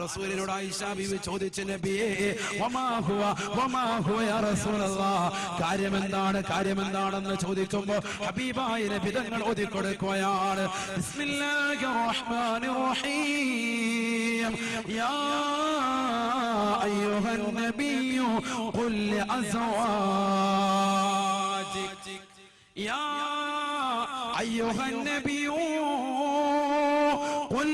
റസൂലിനോട് ആയിഷ ബീവി ചോദിച്ചു, നബിയേ വമാ ഹുവ യാ റസൂലല്ലാഹ്, കാര്യമെന്താണെന്ന് ചോദിക്കുമ്പോൾ ഹബീബായ നബി തങ്ങൾ ഓതി കൊടുക്കുകയാണ്, ബിസ്മില്ലാഹിർ റഹ്മാനിർ റഹീം, യാ അയ്യുഹൻ നബിയ്യു ഖുൽ അസ്വാജിക്, യാ അയ്യുഹൻ നബിയ്യു ഖുൽ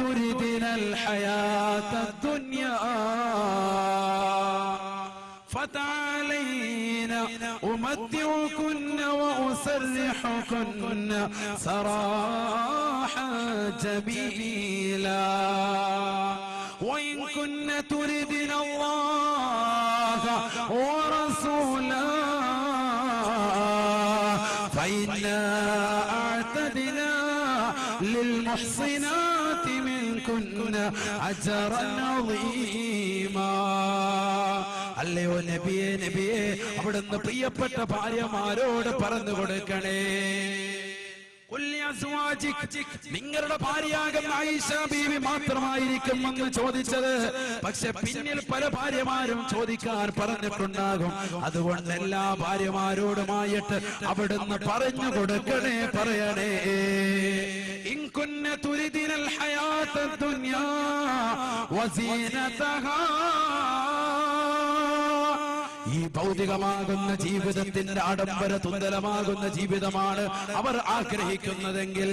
تريدن الحياة الدنيا فتعالين أمتعكن وأسرحكن سراحا جميلا وإن كن تريدن الله ورسوله فإنا أعتدنا للمحصنات منكن أجرا عظيما. അല്ലയോ നബിയേ, അവിടുന്ന് പ്രിയപ്പെട്ട ഭാര്യമാരോട് പറഞ്ഞു കൊടുക്കണേ, നിങ്ങളുടെ ഭാര്യയാകുന്ന ആയിഷ ബീവി മാത്രമായിരിക്കുമെന്ന് ചോദിച്ചത്, പക്ഷെ പിന്നിൽ പല ഭാര്യമാരും ചോദിക്കാൻ പറഞ്ഞിട്ടുണ്ടാകും. അതുകൊണ്ട് എല്ലാ ഭാര്യമാരോടുമായിട്ട് അവിടുന്ന് പറഞ്ഞു കൊടുക്കണേ, പറയണേ, ഇൻ കുന്ന തുരിദിനൽ ഹയാത്തദ് ദുനിയാ വസീനതഹാ, ഈ ഭൗതികമാകുന്ന ജീവിതത്തിന്റെ ആഡംബര തുന്തലമാകുന്ന ജീവിതമാണ് അവർ ആഗ്രഹിക്കുന്നതെങ്കിൽ,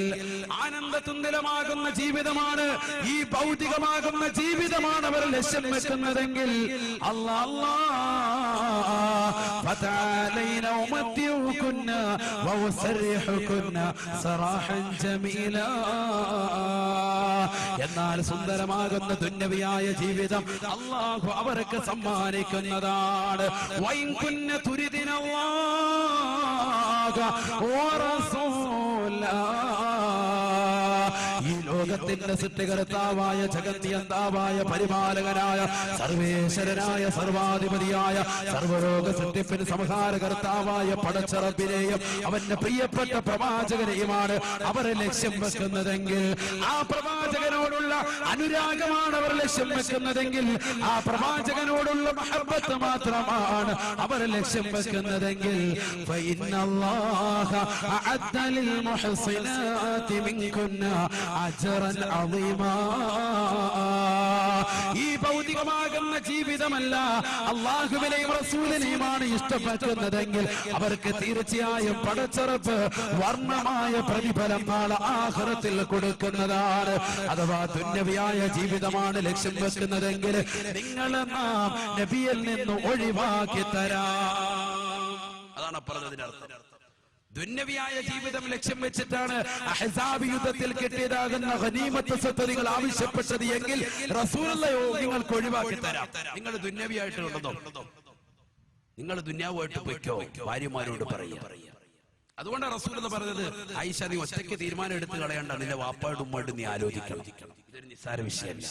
ആനന്ദ തുന്തലമാകുന്ന ജീവിതമാണ്, ഈ ഭൗതികമാകുന്ന ജീവിതമാണ് അവർ ലക്ഷ്യം വെക്കുന്നതെങ്കിൽ, എന്നാൽ സുന്ദരമാകുന്ന ദുന്യവിയായ ജീവിതം അല്ലാഹു അവർക്ക് സമ്മാനിക്കുന്നതാണ്. وإن كن تريدن الله ورسوله, ഈ ലോകത്തിന്റെ സൃഷ്ടികർത്താവായ ജഗന്നിയന്താവായ പരിപാലകനായ സർവേശ്വരനായ സർവാധിപതിയായ സർവലോക സൃഷ്ടിപ്പിന് സംഹാരകർത്താവായ പടച്ചറബിനെയും അവന്റെ പ്രിയപ്പെട്ട പ്രവാചകനെയുമാണ് അവർ ലക്ഷ്യം വെക്കുന്നതെങ്കിൽ, ആ പ്രവാചകനോടുള്ള അനുരാഗമാണ് അവർ ലക്ഷ്യം വെക്കുന്നതെങ്കിൽ, ആ പ്രവാചകനോടുള്ള മഹബ്ബത്ത് മാത്രമാണ് അവർ ലക്ഷ്യം വെക്കുന്നതെങ്കിൽ, ഫഇന്നല്ലാഹ അഅദ്ദ ലിൽ മുഹ്സിനാതി മിൻകുന്ന അജ്റൻ അളീമാ. ഈ ഭൗതികമാകുന്ന ജീവിതമല്ല, അല്ലാഹുവിനെയും റസൂലിനെയുമാണ് ഇഷ്ടപ്പെടുന്നതെങ്കിൽ അവർക്ക് തീർച്ചയായും പടച്ചറപ്പ് വർണ്ണമായ പ്രതിഫലം നാളെ ആഖിറത്തിൽ കൊടുക്കുന്നതാണ്. അഥവാ ദുന്യവിയായ ജീവിതമാണ് ലക്ഷ്യം വെക്കുന്നതെങ്കിൽ നിങ്ങളെ നാം നബിയിൽ നിന്ന് ഒഴിവാക്കി തരാം. അതാണ് പറഞ്ഞതിനർത്ഥം. ദുന്യവിയായ ജീവിതം ലക്ഷ്യം വെച്ചിട്ടാണ് അഹ്സാബ് യുദ്ധത്തിൽ കിട്ടിയതാകുന്ന ഗനീമത്ത് സ്വത്തുകൾ ആവശ്യപ്പെട്ടത് എങ്കിൽ റസൂലുള്ളാഹി നിങ്ങൾക്ക് ഒഴിവാക്കി തരാം. നിങ്ങൾ ദുന്യവിയായിട്ടുള്ളതോ, നിങ്ങൾ ദുന്യാവുമായിട്ട് പൊയ്ക്കോ, ഭാര്യമാരോട് പറയുക. അതുകൊണ്ടാണ് റസൂലുള്ളാഹി പറഞ്ഞത്, ആയിഷ നീ ഒറ്റയ്ക്ക് തീരുമാനം എടുത്ത് കളയണ്ട, നിന്റെ വാപ്പാടും ഉമ്മയോടും നീ ആലോചിക്കണം. ഇതൊരു നിസ്സാര വിഷയമല്ല.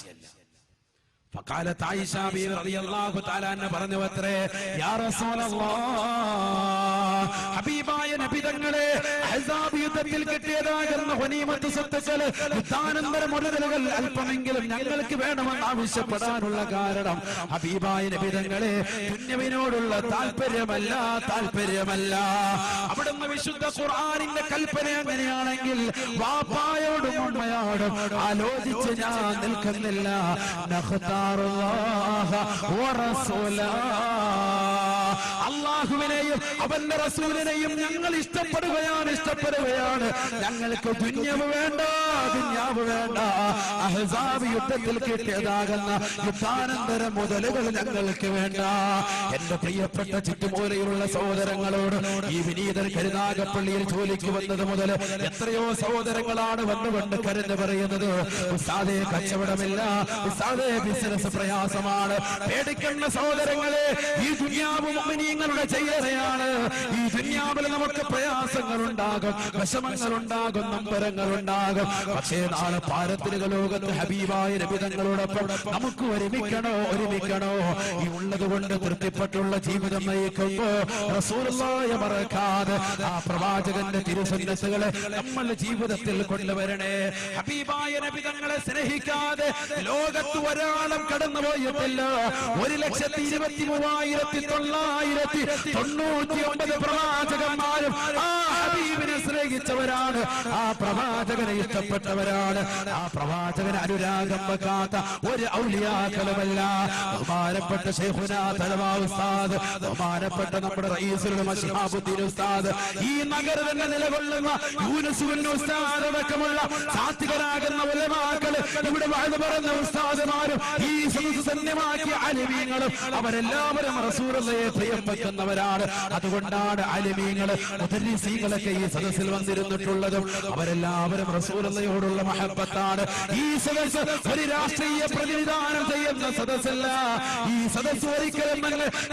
فقالت عائشة رضي الله تعالى عنها പറഞ്ഞു അത്രേ, യാ റസൂലല്ലാഹ്, ഹബീബായ നബി തങ്ങളെ, അഹ്സാബ് യുദ്ധത്തിൽ കിട്ടിയതാകുന്ന ഗനീമത്ത് സ്വത്തുക്കൾ, യുദ്ധാനന്തര മുതലുകൾ അല്പമെങ്കിലും ഞങ്ങൾക്ക് വേണമെന്ന് ആവശ്യപ്പെടാനുള്ള കാരണം ഹബീബായ നബി തങ്ങളെ ദുന്യവിനോടുള്ള താല്പര്യമല്ല. അവിടുന്ന് വിശുദ്ധ ഖുർആനിന്റെ കൽപ്പന എങ്ങനെയാണെങ്കിൽ, വാപ്പായോടും ഉമ്മയോടും ആലോചിച്ച് ഞാൻ നിൽക്കുന്നില്ല, അല്ലാഹുവിനെയും അവന്റെ റസൂലിനെയും ഞങ്ങൾ ഇഷ്ടപ്പെടുകയാണ്. ഞങ്ങൾക്ക് ദുന്യാവ് വേണ്ട. അഹ്സാബ് യുദ്ധത്തിൽ കിട്ടിയതാകുന്ന യുദ്ധാനന്തര മുതലുകൾ ഞങ്ങൾക്ക് വേണ്ട. എന്റെ പ്രിയപ്പെട്ട ചുറ്റുമൂലയിലുള്ള സഹോദരങ്ങളോട് ഈ വിനീതൻ കരുനാഗപ്പള്ളിയിൽ ജോലിക്ക് വന്നത് മുതൽ എത്രയോ സഹോദരങ്ങളാണ് വന്നുകൊണ്ട് കരുന്ന് പറയുന്നത്, ഉസ്താദേ കച്ചവടമില്ല, ഉസ്താദേ ബിസിനസ് പ്രയാസമാണ്. പേടിക്കുന്ന സഹോദരങ്ങളെ, ഈ ദുനിയാവും മുഅ്മിനീങ്ങളുടെ ചെയ്യറയാണ്. ഈ ദുനിയാവിൽ നമുക്ക് പ്രയാസങ്ങൾ ഉണ്ടാകും, വിഷമങ്ങൾ ഉണ്ടാകും, നമ്പരങ്ങൾ ഉണ്ടാകും. പക്ഷേ നാളെ പാരത്രിക ലോകത്ത് ഹബീബായ നബി തങ്ങളോടൊപ്പം നമുക്ക് ഒരുമിക്കണോ ഈ ഉള്ളത് കൊണ്ട് തൃപ്തിപ്പെട്ടുള്ള ജീവിതം നയിക്കുമ്പോ റസൂലുള്ളാഹിയെ മറക്കാതെ ആ പ്രവാചകന്റെ തിരുസുന്നത്തുകളെ നമ്മൾ ജീവിതത്തിൽ കൊണ്ടുവരണേ. ഹബീബായ നബി തങ്ങളെ സ്നേഹിക്കാതെ ലോകത്ത് ഒരാളും കടന്നുപോയിട്ടില്ല. 1,23,999 പ്രവാചകന്മാരും ആ ഹബീബിനെ സ്നേഹിച്ചവരാണ്, ആ പ്രവാചകനെ ഇഷ്ടപ്പെട്ടവരാണ്. ആ പ്രവാചകന് അനുരാഗം വെക്കാത്ത ഒരു ഔലിയാക്കളുമല്ല. ബഹുമാനപ്പെട്ട ശൈഖുനാ തലവാ ഉസ്താദ്, ബഹുമാനപ്പെട്ട നമ്മുടെ റഈസുൽ മശ്ഹാബുദ്ദീൻ ഉസ്താദ്, ഈ നഗരത്തിൽ നിലകൊള്ളുന്ന യൂനുസ് ബിൻ ഉസ്താദ് അടക്കമുള്ള സാത്വികരാകുന്ന ഉലമാക്കൾ, ഇവിടെ വഅദ് പറഞ്ഞ ഉസ്താദുമാരും ഈ സന്യമാക്കിയ അലിമീങ്ങളും അവരെല്ലാവരും റസൂലുള്ളാഹിയെ പ്രിയം വെക്കുന്നവരാണ്. അതുകൊണ്ടാണ് അലിമീങ്ങള് മുദർരിസീങ്ങളൊക്കെ ഈ സദസ്സിൽ വന്നിരുന്നിട്ടുള്ളതും. അവരെല്ലാവരും റസൂലുള്ളാഹിയോടുള്ള മഹബ്ബത്താണ്. ഈ സദസ്സ് ഒരു രാഷ്ട്രീയ പ്രതിനിധാനം ചെയ്യുന്ന സദസ്സല്ല. ഈ സദസ്സ് ഒരിക്കലും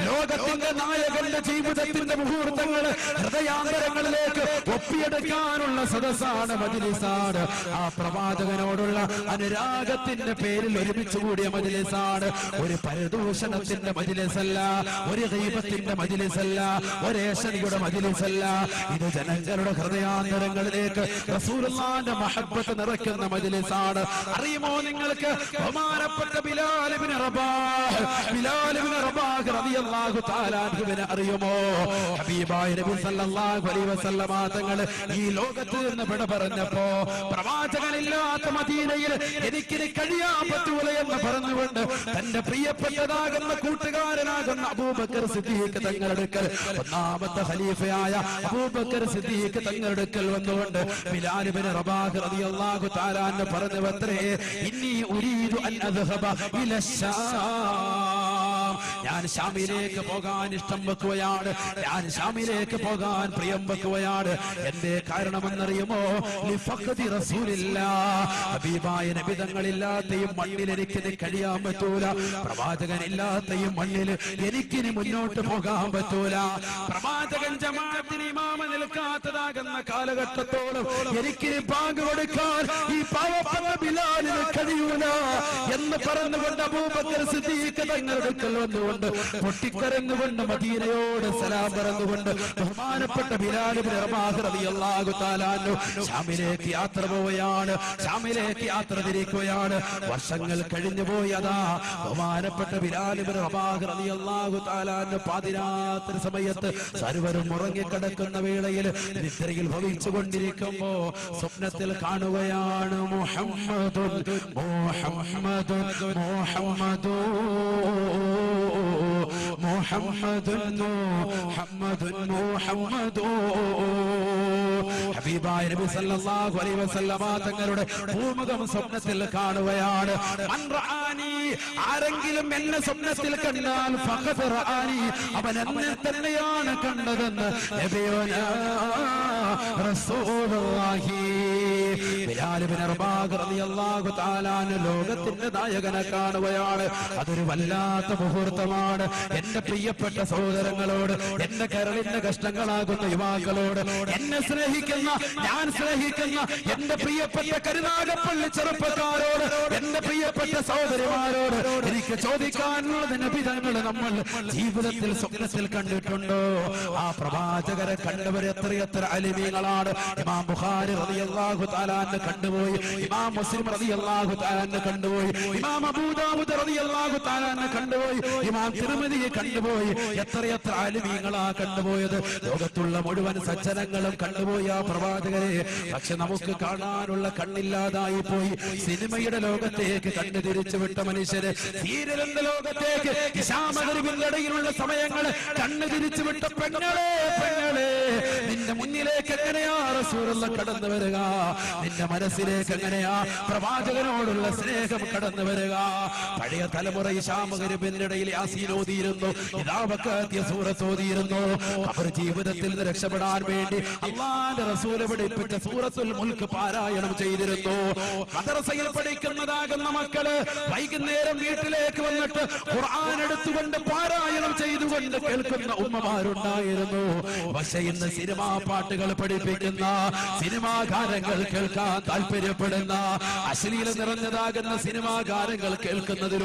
ലോകത്തിന്റെ നായകന്റെ ജീവിതത്തിന്റെ മുഹൂർത്തങ്ങൾ ഹൃദയാന്തരങ്ങളിലേക്ക് ഒപ്പിയെടുക്കാനുള്ള സദസ്സാണ്, മജ്ലിസാണ്. ആ പ്രവാചകനോടുള്ള അനുരാഗത്തിന്റെ പേരിൽ ഒരുമിച്ച് കൂടിയ മജ്ലിസാണ്. ഒരു പരദൂഷണത്തിന്റെ മജ്ലിസല്ല, ഒരു ഗീബത്തിന്റെ മജ്ലിസല്ല, ഒരു ഏഷണിയുടെ മജ്ലിസല്ല. ഇത് ജനങ്ങളുടെ ഹൃദയാന്തരങ്ങളിലേക്ക് റസൂലുള്ളാഹിന്റെ മഹബ്ബത്ത് നിറയ്ക്കുന്ന മജ്ലിസാണ്. അറിയുമോ നിങ്ങൾക്ക് ബഹുമാനപ്പെട്ട ബിലാൽ ഇബ്നു റബാഹ് റളിയല്ലാഹു തആല അൻഹുവിനെ അറിയുമോ? ഹബീബായ നബി സല്ലല്ലാഹു അലൈഹി വസല്ലമ തങ്ങൾ ഈ ലോകത്ത് നിന്ന് വിട പറഞ്ഞപ്പോ പ്രവാചകനില്ലാത്ത മദീനയിൽ എനിക്കിനി കഴിയാൻ പറ്റൂല എന്ന് പറഞ്ഞുകൊണ്ട് തന്റെ പ്രിയപ്പെട്ടതാകുന്ന കൂട്ടുകാരനാകുന്ന അബൂബക്കർ സിദ്ദീഖ് തങ്ങളുടെ അടുക്കൽ, ഒന്നാമത്തെ ഖലീഫയായ അബൂബക്കർ സിദ്ദീഖ് തങ്ങളുടെ അടുക്കൽ വന്നുകൊണ്ട് ബിലാൽ ഇബ്നു റബാഹ് റളിയല്ലാഹു തആല അൻഹു പറഞ്ഞു, അത്രേ ഇന്നി ഉരീദു അൻ അദ്ഹബ ഇല ശാം, ഞാൻ ഷാമിലേക്ക് പോകാൻ ഇഷ്ടം വെക്കുകയാണ്, ഞാൻ ഷാമിലേക്ക് പോകാൻ പ്രിയം വെക്കുകയാണ്. എന്തേ കാരണമെന്നറിയുമോ? ലിഫഖദി റസൂലില്ലാഹ്, ഹബീബായ നബി തങ്ങളില്ലാത്ത ഈ മണ്ണിൽ എനിക്കിനി കഴിയാൻ പറ്റൂല. പ്രവാചകനില്ലാത്ത ഈ മണ്ണിൽ എനിക്കിനി മുന്നോട്ട് പോകാൻ പറ്റൂല. പ്രവാചകൻ ജമാഅത്തിന് ഇമാമ നിൽക്കാത്തതാകുന്ന കാലഘട്ടത്തോളം എനിക്കിനി ബാങ്ക് കൊടുക്കാൻ ഈ പാവപ്പെട്ട ബിലാലിന് കഴിയൂല എന്ന് പറഞ്ഞുകൊണ്ട് അബൂബക്കർ സിദ്ദീഖ് തങ്ങളുടെ അടുക്കൽ വന്നുകൊണ്ട് പൊട്ടിക്കരഞ്ഞുകൊണ്ട് മദീനയോട് സലാം പറഞ്ഞുകൊണ്ട് ബഹുമാനപ്പെട്ട ബിലാൽ ഇബ്നു റബാഹ് റളിയല്ലാഹു തആല അൻഹു ഷാമിലേക്ക് യാത്ര പോവുകയാണ്, ഷാമിലേക്ക് യാത്ര തിരിക്കുകയാണ്. വർഷങ്ങൾ കഴിഞ്ഞു പോയി. അതാ ബഹുമാനപ്പെട്ട ബിലാൽ ഇബ്നു റബാഹ് റളിയല്ലാഹു തആല അൻഹു പാതിരാത്രി സമയത്ത് സർവരും ഉറങ്ങിക്കിടക്കുന്ന വേളയിൽ നിദ്രയിൽ ഭവിച്ചുകൊണ്ടിരിക്കുമ്പോ സ്വപ്നത്തിൽ കാണുകയാണ് മുഹമ്മദുൻ മുഹമ്മദുൻ മുഹമ്മദുൻ മുഹമ്മദുൻ മുഹമ്മദുൻ മുഹമ്മദുൻ. ഹബീബായ നബി സല്ലല്ലാഹു അലൈഹി വസല്ലമ തങ്ങളുടെ ഭൂമുഖം സ്വപ്നത്തിൽ കാണുകയാണ്. മൻ റആനി, ആരെങ്കിലും എന്നെ സ്വപ്നത്തിൽ കണ്ടാൽ ഫഖദ് റആനി, അവൻ എന്നെ തന്നെയാണ് കണ്ടതെന്ന് നബിയുനാ റസൂലുള്ളാഹി. ബിലാൽ ഇബ്നു റബാഹ് റളിയല്ലാഹു തആല അൻഹു ലോകത്തിന്റെ നായകനെ കാണുകയാണ്. അതൊരു വല്ലാത്ത മുഹൂർത്തമാണ്. എന്റെ പ്രിയപ്പെട്ട സഹോദരങ്ങളോട്, എന്റെ കരളിന്റെ കഷ്ടങ്ങളാകുന്ന യുവാക്കളോട്, എന്നെ സ്നേഹിക്കുന്ന, ഞാൻ സ്നേഹിക്കുന്ന എന്റെ പ്രിയപ്പെട്ട കരുനാഗപ്പള്ളി ചെറുപ്പക്കാരോട്, എന്റെ പ്രിയപ്പെട്ട സഹോദരിമാരോട് എനിക്ക് ചോദിക്കാനുള്ളത്, നബി തങ്ങൾ നമ്മൾ ജീവിതത്തിൽ സ്വപ്നത്തിൽ കണ്ടിട്ടുണ്ടോ? ആ പ്രവാചകരെ കണ്ടവർ എത്രയെത്ര അലിമീങ്ങളാണ്. ഇമാം ബുഖാരി റളിയല്ലാഹു തആല അൻഹു കണ്ടുപോയി, ഇമാം മുസ്ലിം റളിയല്ലാഹു തആല അൻഹു കണ്ടുപോയി, ഇമാം അബൂ ദാവൂദ് റളിയല്ലാഹു തആല അൻഹു കണ്ടുപോയി, ഇമാം തിർമിദിയെ കണ്ടുപോയി. എത്രയെത്ര അലിമീങ്ങളാ കണ്ടുപോയത്. ലോകത്തുള്ള മുഴുവൻ സജ്ജനങ്ങളും കണ്ടുപോയി ആ പ്രവാചകരെ. പക്ഷെ നമുക്ക് കാണാനുള്ള കണ്ണില്ലാതായി പോയി. സിനിമയുടെ ലോകത്തേക്ക് കണ്ണു തിരിച്ചു വിട്ട മനുഷ്യര്, സീരിയലിന്റെ ലോകത്തേക്ക് ഇശാമഗ്രിബിന്റെ ഇടയിലുള്ള സമയങ്ങൾ കണ്ണു തിരിച്ചു വിട്ട പെങ്ങളെ, നിന്റെ മുന്നിലേക്ക് എങ്ങനെയാ റസൂലുള്ളാഹി കടന്നു വരിക? നിന്റെ മനസ്സിലേക്ക് എങ്ങനെയാ പ്രവാചകനോടുള്ള സ്നേഹം കടന്നു വരിക? പഴയ തലമുറ ഇശാമഗ്രിബിന്റെ ഇടയിൽ യാസീൻ ഓതിയിരുന്നു, ഇദാ വഖഅത്തിയ സൂറത്ത് ഓതിയിരുന്നു. ഖബർ ജീവിതത്തിൽ നിന്ന് രക്ഷപ്പെടാൻ വേണ്ടി അല്ലാഹുവിന്റെ റസൂൽ പഠിപ്പിച്ച സൂറത്തുൽ മുൽക്ക് പാരായണം ചെയ്തിരുന്നു. മദ്രസയിൽ പഠിക്കുന്നതാകുന്ന മക്കള് വൈകുന്നേരം വീട്ടിലേക്ക് വന്നിട്ട് ഖുർആൻ എടുത്തുകൊണ്ട് പാരായണം ചെയ്തു ചെയ്തുകൊണ്ട് കേൾക്കുന്ന ഉമ്മമാരുണ്ടായിരുന്നു. പക്ഷെ ഇന്ന് സിനിമാ പാട്ടുകൾ പഠിപ്പിക്കുന്ന, സിനിമാ ഗാനങ്ങൾ കേൾക്കാൻ താല്പര്യപ്പെടുന്ന, അശ്ലീലം നിറഞ്ഞതാകുന്ന സിനിമാ ഗാനങ്ങൾ കേൾക്കുന്നതിലൂടെ